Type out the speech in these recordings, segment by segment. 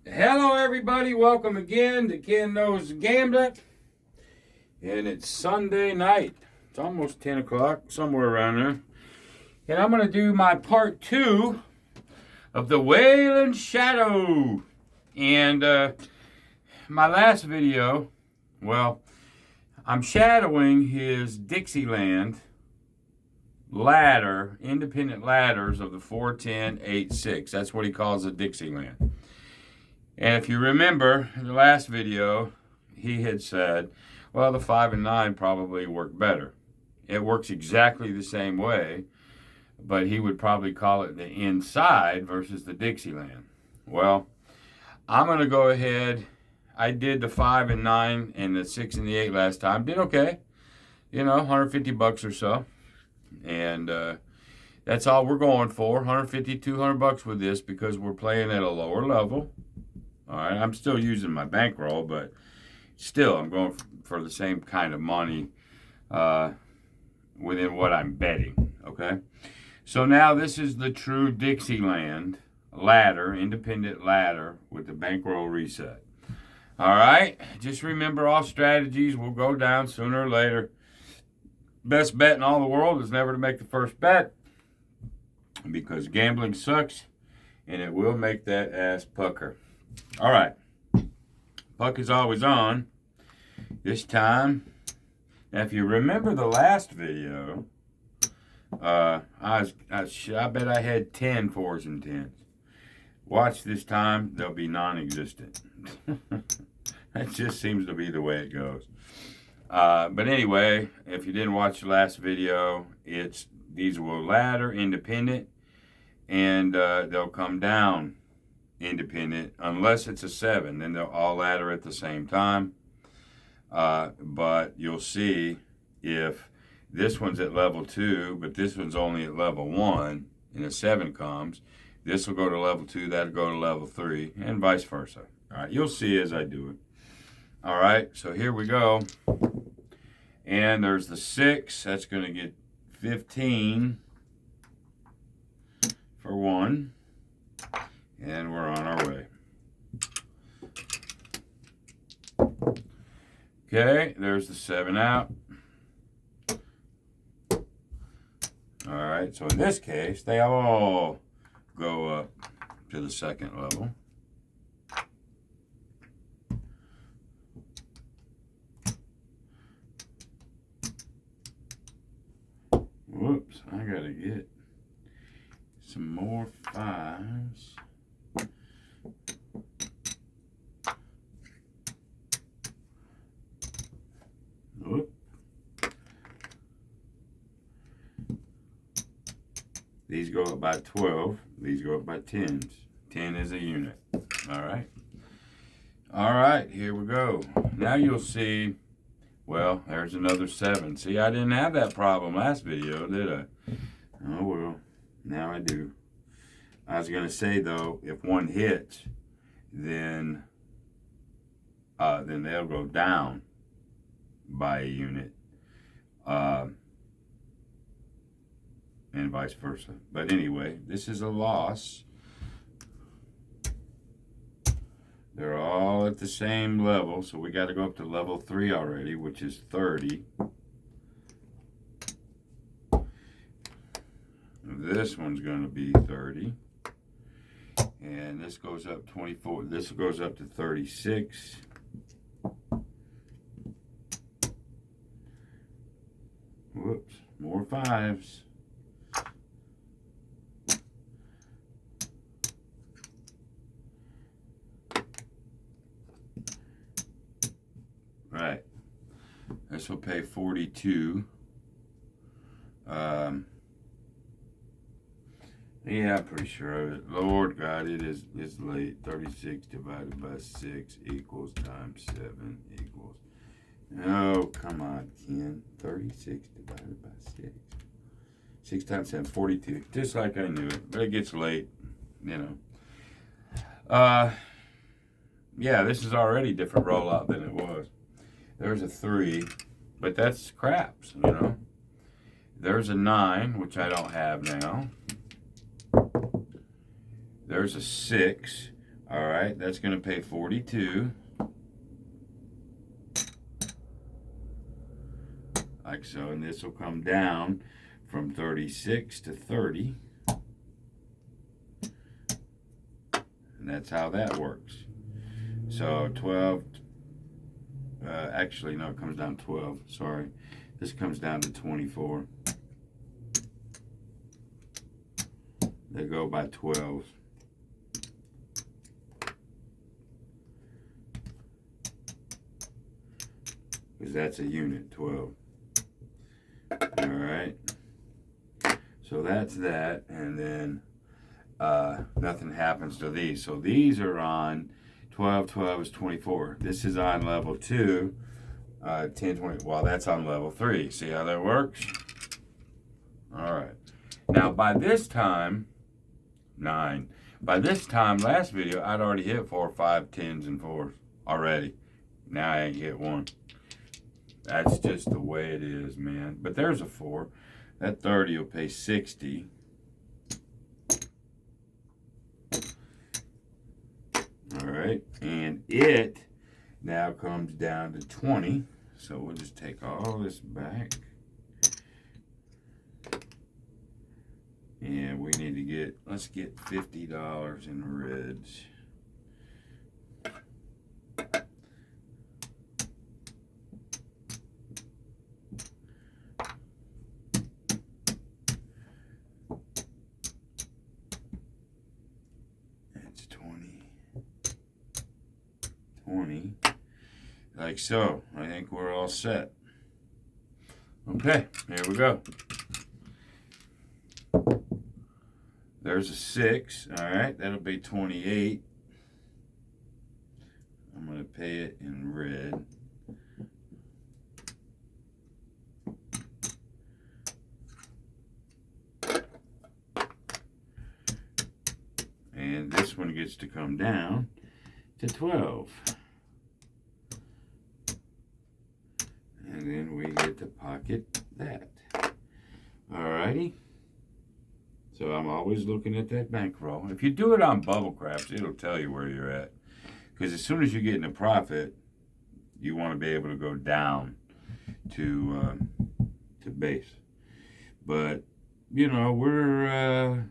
Hello, everybody. Welcome again to Ken Knows Gambling. And it's Sunday night. It's almost 10 o'clock, somewhere around there. And I'm going to do my part 2 of the Waylons Shadow. And my last video, well, I'm shadowing his Dixieland ladder, independent ladders of the 410, 8, 6. That's what he calls a Dixieland. And if you remember in the last video, he had said, well, the 5 and 9 probably work better. It works exactly the same way, but he would probably call it the inside versus the Dixieland. Well, I'm going to go ahead. I did the 5 and 9 and the 6 and the 8 last time. Did okay. You know, 150 bucks or so. And that's all we're going for, 150, 200 bucks with this because we're playing at a lower level. All right, I'm still using my bankroll, but still I'm going for the same kind of money within what I'm betting, okay? So now this is the true Dixieland ladder, independent ladder with the bankroll reset. All right, just remember all strategies will go down sooner or later. Best bet in all the world is never to make the first bet because gambling sucks and it will make that ass pucker. All right, puck is always on. This time, now if you remember the last video, I bet I had 10 4s and 10s. Watch this time, they'll be non-existent. That just seems to be the way it goes. But anyway, if you didn't watch the last video, these will ladder independent, and they'll come down independent unless it's a 7. Then they'll all ladder at the same time. But you'll see if this one's at level 2, but this one's only at level 1, and a 7 comes, this will go to level 2, that'll go to level 3, and vice versa. All right, you'll see as I do it. All right, so here we go. And there's the 6. That's going to get 15 for 1. And we're on our way. Okay, there's the 7 out. All right, so in this case, they all go up to the second level. Whoops, I gotta get some more 5s. Whoop. These go up by 12. These go up by 10s. 10 is a unit. All right. All right, here we go. Now you'll see, well, there's another 7. See, I didn't have that problem last video, did I? Oh, well, now I do. I was going to say, though, if one hits, then they'll go down by a unit, and vice versa. But anyway, this is a loss. They're all at the same level, so we got to go up to level 3 already, which is 30. This one's going to be 30. And this goes up 24. This goes up to 36. Whoops, more 5s. Right. This will pay 42. Yeah, I'm pretty sure of it. Lord God, it's late. 36 divided by 6 equals times 7 equals. Oh, come on, Ken. 36 divided by 6. 6 times 7, 42. Just like I knew it. But it gets late, you know. Yeah, this is already a different rollout than it was. There's a 3, but that's craps, you know. There's a 9, which I don't have now. There's a 6, All right, that's going to pay 42. Like so, and this will come down from 36 to 30. And that's how that works. So 12, actually, no, it comes down to 12, sorry. This comes down to 24. They go by 12. Because that's a unit, 12. All right. So that's that, and then nothing happens to these. So these are on 12, 12 is 24. This is on level 2, 10, 20. Well, that's on level 3. See how that works? All right. Now, by this time, 9. By this time, last video, I'd already hit 4, 5, 10s, and 4s already. Now I ain't hit 1. That's just the way it is, man. But there's a 4. That 30 will pay 60. All right, and it now comes down to 20. So we'll just take all this back. And we need to get, let's get $50 in reds. It's 20. Like so. I think we're all set. Okay, here we go. There's a 6, all right, that'll be 28. I'm going to pay it in red. And this one gets to come down to 12. And then we get to pocket that. All righty. So I'm always looking at that bankroll. If you do it on bubble craps, it'll tell you where you're at. Because as soon as you get in a profit, you want to be able to go down to base. But, you know, we're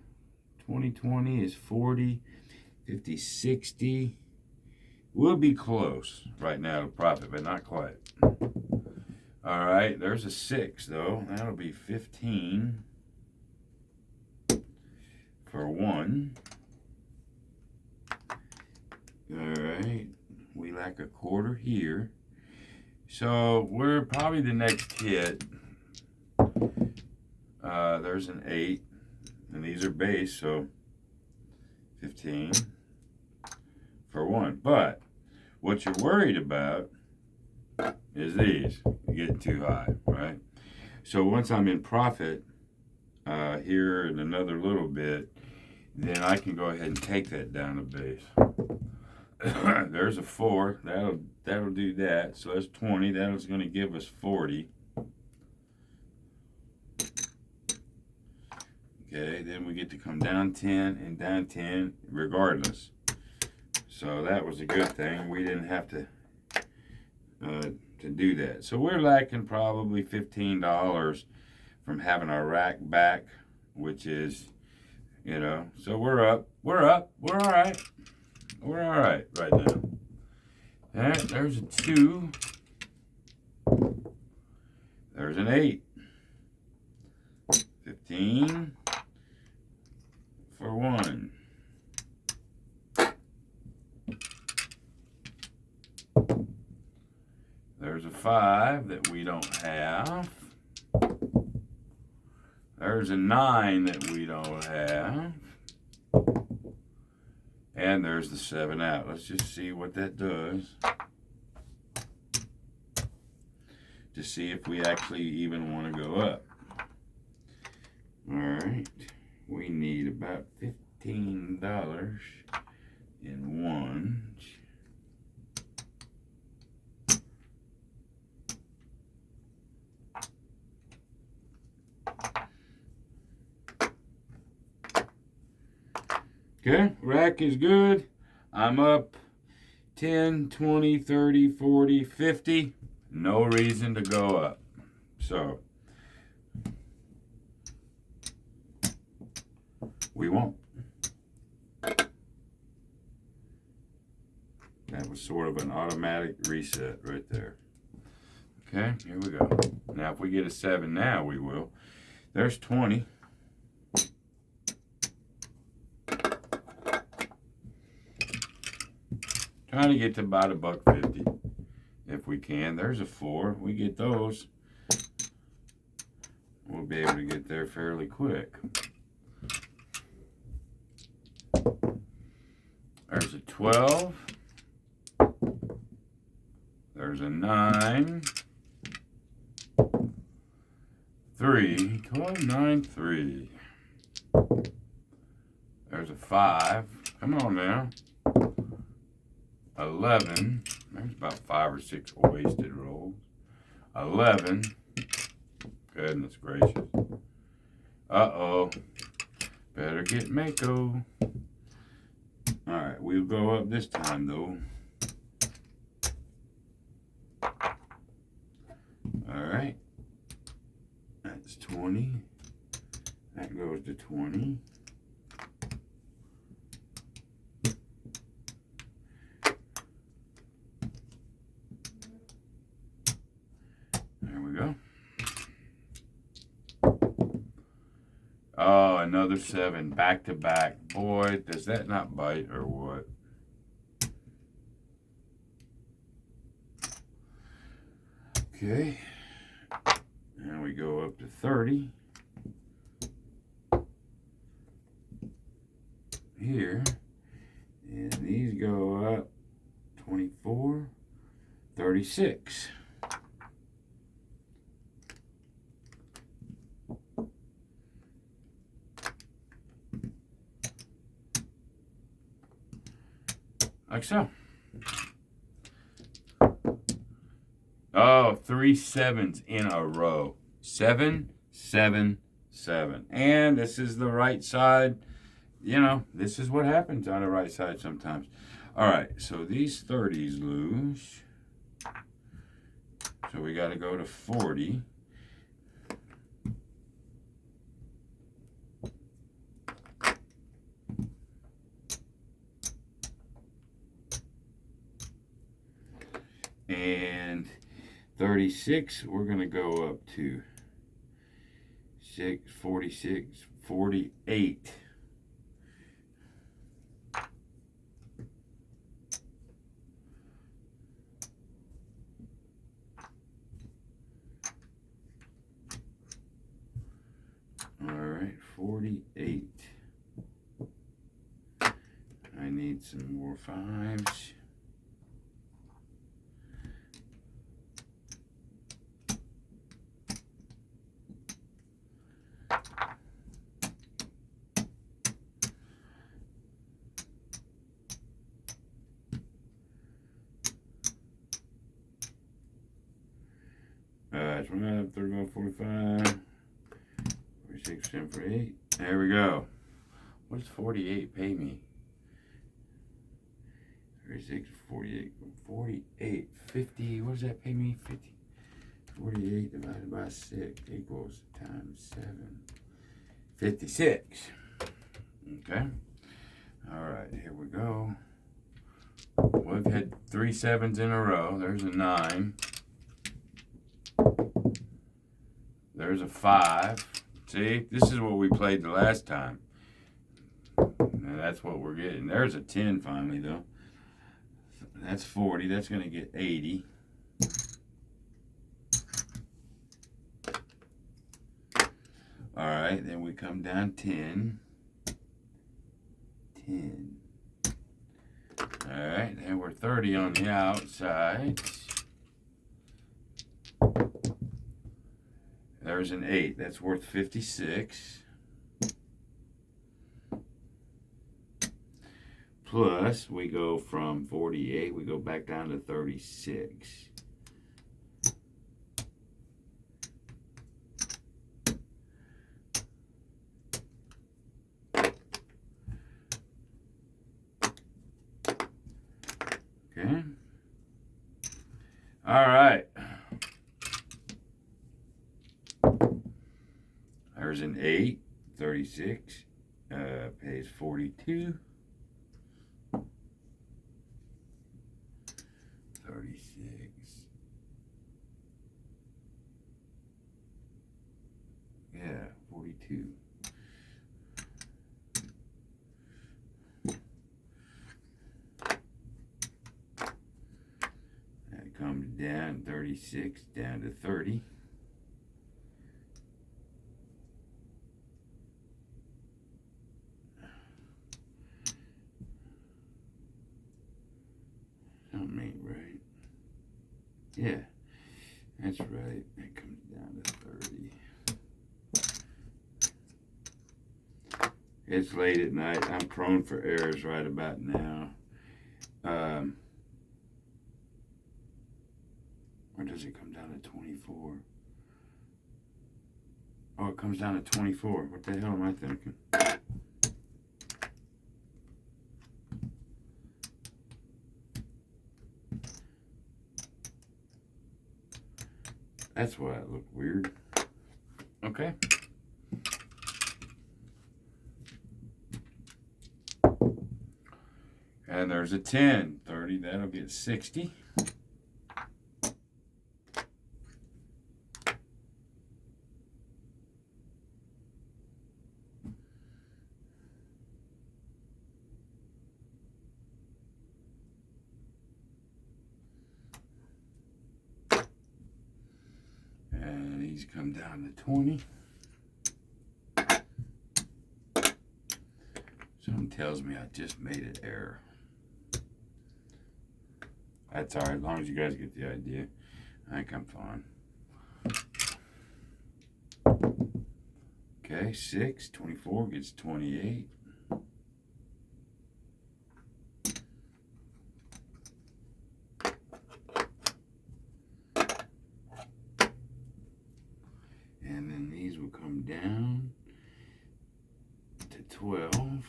2020 is 40, 50, 60. We'll be close right now to profit, but not quite. All right, there's a 6, though. That'll be 15. For 1. All right, we lack a quarter here. So we're probably the next hit. There's an 8, and these are base, so 15 for 1. But what you're worried about is these getting too high, right? So once I'm in profit here in another little bit, then I can go ahead and take that down a base. There's a 4. That'll do that. So that's 20. That's going to give us 40. Okay, then we get to come down 10 and down 10 regardless. So that was a good thing. We didn't have to do that. So we're lacking probably $15 from having our rack back, which is, you know, so we're up, we're all right. We're all right now. All right, there's a 2. There's an 8. 15 for 1. There's a 5 that we don't have. There's a 9 that we don't have. And there's the 7 out. Let's just see what that does. To see if we actually even want to go up. All right. We need about $15 in 1. Okay, rack is good. I'm up 10, 20, 30, 40, 50. No reason to go up. So, we won't. That was sort of an automatic reset right there. Okay, here we go. Now, if we get a 7 now, we will. There's 20. Trying to get to about $1.50 if we can. There's a 4. We get those, we'll be able to get there fairly quick. There's a 12. There's a 9. 3. 12, 9, 3. There's a 5. Come on now. 11. There's about 5 or 6 wasted rolls. 11. Goodness gracious. Uh-oh. Better get Mako. Alright, we'll go up this time though. Alright. That's 20. That goes to 20. There we go. Oh, another 7 back to back. Boy, does that not bite or what? Okay. And we go up to 30. Here. And these go up 24, 36. Like so. Oh, 3 7s in a row. 7, 7, 7. And this is the right side. You know, this is what happens on the right side sometimes. All right, so these 30s lose. So we got to go to 40. And 36, we're going to go up to 6, 46, 48. All right, 48. I need some more 5s. That's 29, 31, 45, 46, 7, 48. There we go. What does 48 pay me? 36, 48, 48, 50. What does that pay me? 50. 48 divided by 6 equals times 7. 56. Okay. All right, here we go. We've had 3 7s in a row. There's a 9. There's a 5. See, this is what we played the last time. And that's what we're getting. There's a 10 finally, though. That's 40. That's going to get 80. All right, then we come down 10. 10. All right, and we're 30 on the outside. There's an 8. That's worth 56. Plus, we go from 48, we go back down to 36. Okay. All right. There's an 8, 36, pays 42. 36. Yeah, 42. That comes down 36 down to 30. Something ain't right. Yeah, that's right. That comes down to 30. It's late at night. I'm prone for errors right about now. Or does it come down to 24? Oh, it comes down to 24. What the hell am I thinking? That's why it looked weird. Okay. And there's a 10, 30, that'll get 60. And these come down to 20. Something tells me I just made an error. That's all right, as long as you guys get the idea. I think I'm fine. Okay, 6, 24 gets 28. And then these will come down to 12.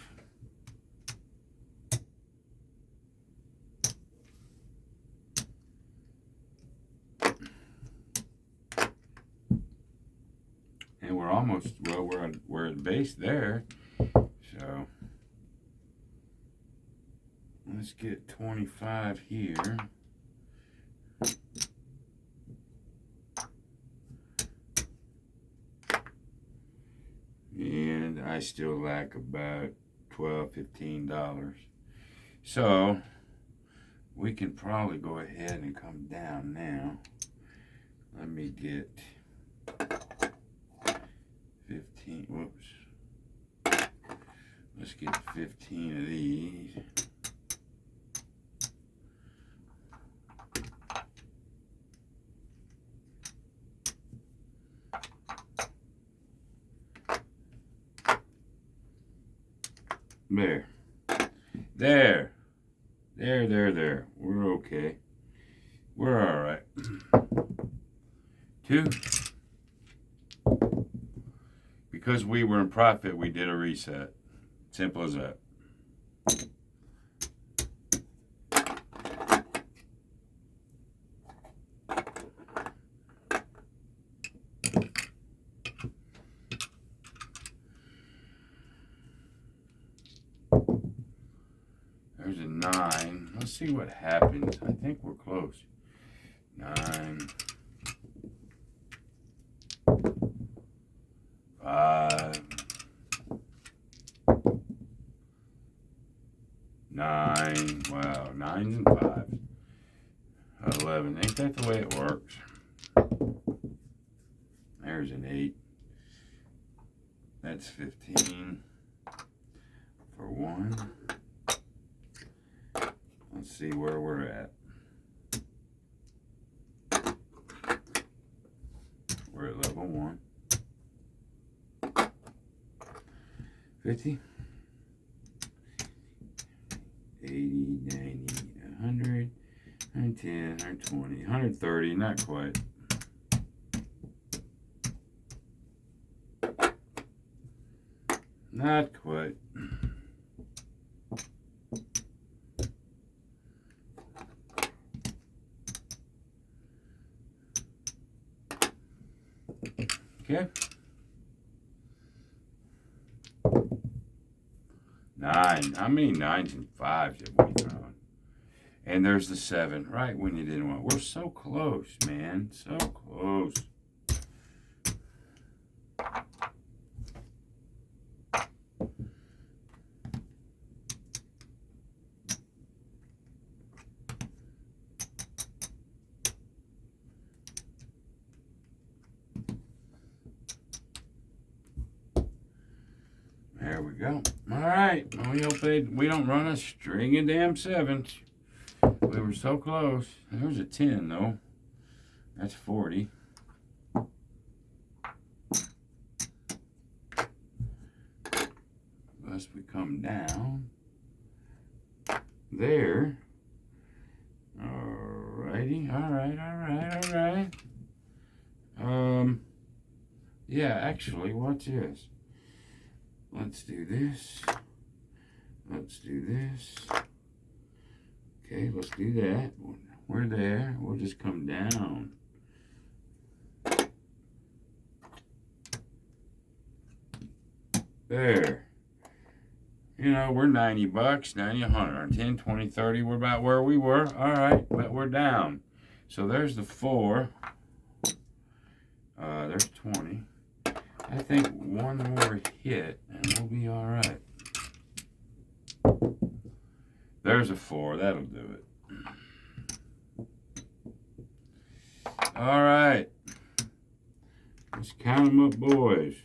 And we're almost, well, we're at base there. So let's get 25 here. And I still lack about $12, $15. So we can probably go ahead and come down now. Let me get 15, whoops. Let's get 15 of these. There. There. We're okay. We're all right. 2. Because we were in profit, we did a reset. Simple as that. There's a 9. Let's see what happens. I think we're close. 9. 5. 9. Wow, 9s and 5s. 11. Ain't that the way it works? There's an 8. That's 15 for 1. Let's see where we're at. We're at level 1. 50, 80, 90, 100, 110, 120, 130, not quite. Not quite. Okay. 9. How many 9s and 5s have we thrown? And there's the 7, right when you didn't want. We're so close, man. So close. There we go. All right. We hope we don't run a string of damn 7s. We were so close. There's a 10, though. That's 40. Unless we come down. There. Alrighty. Alright. Yeah, actually, watch this. Let's do this. Let's do this. Okay, let's do that. We're there. We'll just come down. There. You know, we're 90 bucks, 90, 100, 10, 20, 30. We're about where we were. All right, but we're down. So there's the 4. There's 20. I think one more hit and we'll be all right. There's a 4. That'll do it. All right. Let's count them up, boys.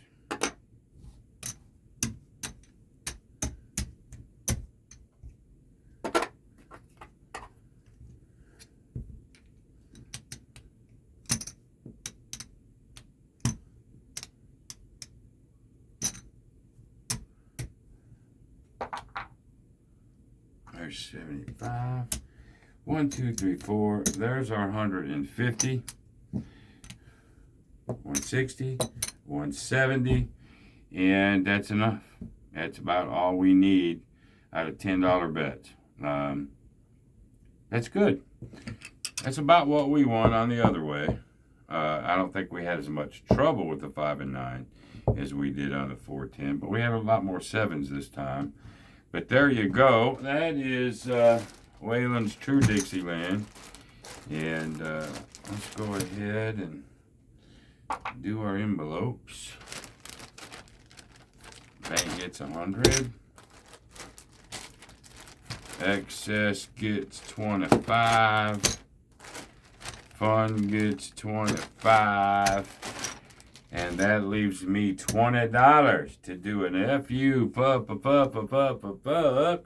There's 75. 1, 2, 3, 4. There's our 150. 160. 170. And that's enough. That's about all we need out of $10 bets. That's good. That's about what we won on the other way. I don't think we had as much trouble with the 5 and 9 as we did on the 4, 10, but we had a lot more 7s this time. But there you go. That is Waylons True Dixieland. And let's go ahead and do our envelopes. Bank gets 100. Excess gets 25. Fun gets 25. And that leaves me $20 to do an F-U, fuck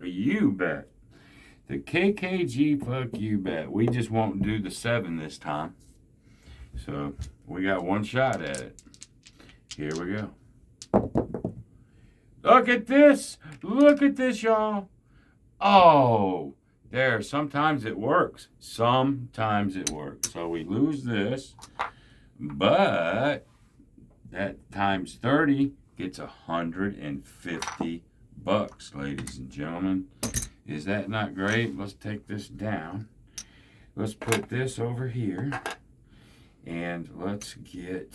you bet. The KKG fuck you bet. We just won't do the 7 this time. So we got one shot at it. Here we go. Look at this. Look at this, y'all. Oh, there. Sometimes it works. Sometimes it works. So we lose this, but that times 30 gets 150 bucks, ladies and gentlemen. Is that not great? Let's take this down. Let's put this over here. And let's get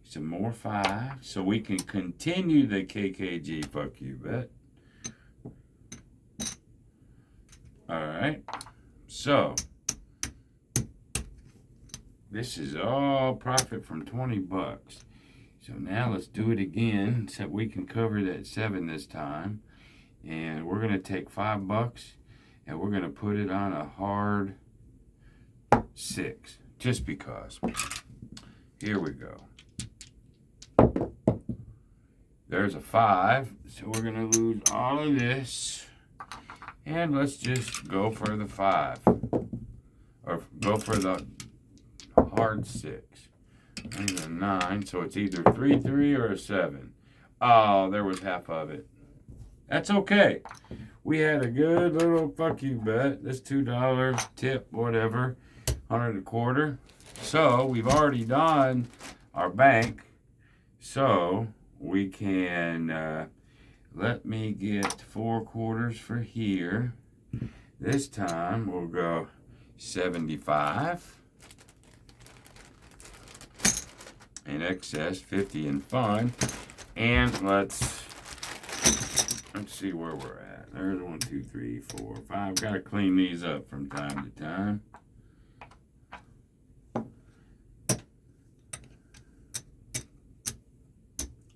some more 5 so we can continue the KKG fuck you bet. All right. So this is all profit from 20 bucks. So now let's do it again so we can cover that 7 this time. And we're going to take 5 bucks and we're going to put it on a hard 6 just because. Here we go. There's a 5. So we're going to lose all of this. And let's just go for the 5. Or go for the hard 6. And a 9, so it's either 3, 3 or a 7. Oh, there was half of it. That's okay. We had a good little fuck you bet. This $2 tip, whatever, 100 a quarter. So we've already done our bank. So we can let me get 4 quarters for here. This time we'll go 75. in excess, 50 in fun. And let's see where we're at. There's 1, 2, 3, 4, 5. Got to clean these up from time to time.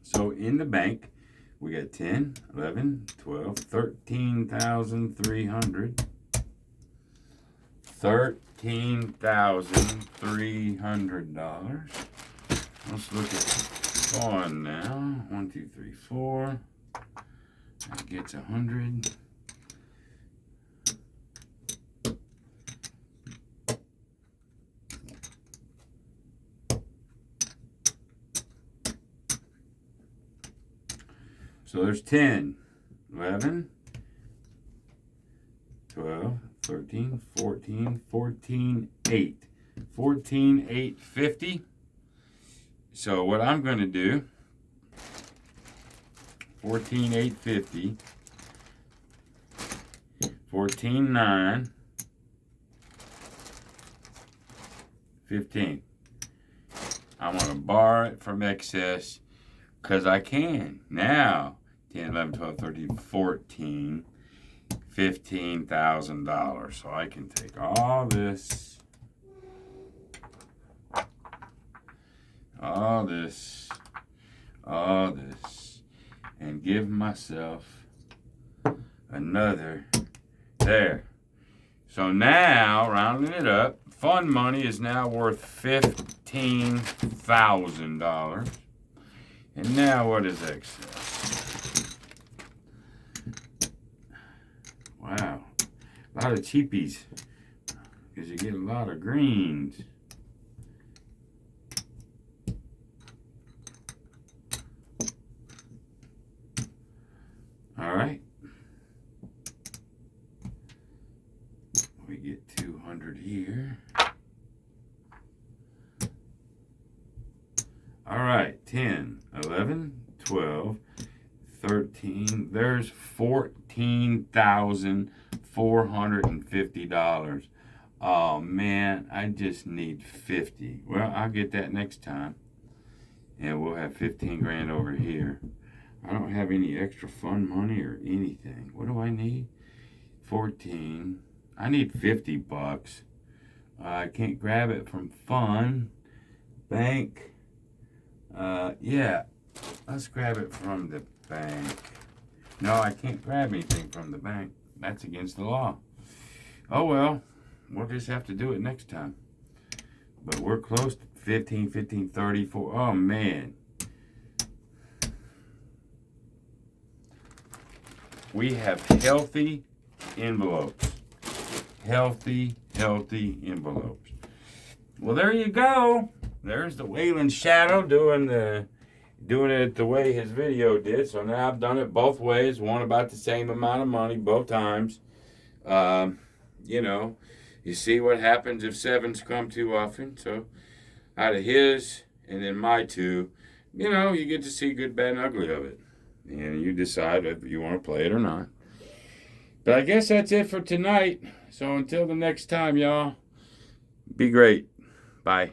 So in the bank, we got 10, 11, 12, $13,300. $13,300. Let's look at fun now. 1, 2, 3, 4. That gets 100. So there's 10, 11, 12, 13, 14, 14, 8. 14, 8, 50. So what I'm going to do, 14, 8, 50, 14, 9, 15. I'm going to borrow it from excess because I can. Now, 10, 11, 12, 13, 14, $15,000. So I can take all this, and give myself another there. So now, rounding it up, fund money is now worth $15,000. And now what is excess? Wow, a lot of cheapies, because you get a lot of greens. All right, we get 200 here. All right, 10, 11, 12, 13. There's $14,450. Oh man, I just need 50. Well, I'll get that next time, and we'll have 15 grand over here. I don't have any extra fund money or anything. What do I need? 14. I need 50 bucks. I can't grab it from fun. Bank. Yeah. Let's grab it from the bank. No, I can't grab anything from the bank. That's against the law. Oh well. We'll just have to do it next time. But we're close to 15, 15, 34. Oh man. We have healthy envelopes. Healthy envelopes. Well, there you go. There's the Waylons shadow doing it the way his video did. So now I've done it both ways. Won about the same amount of money both times. You know, you see what happens if sevens come too often. So out of his and then my two, you know, you get to see good, bad, and ugly of it. And you decide if you want to play it or not. But I guess that's it for tonight. So until the next time, y'all, be great. Bye.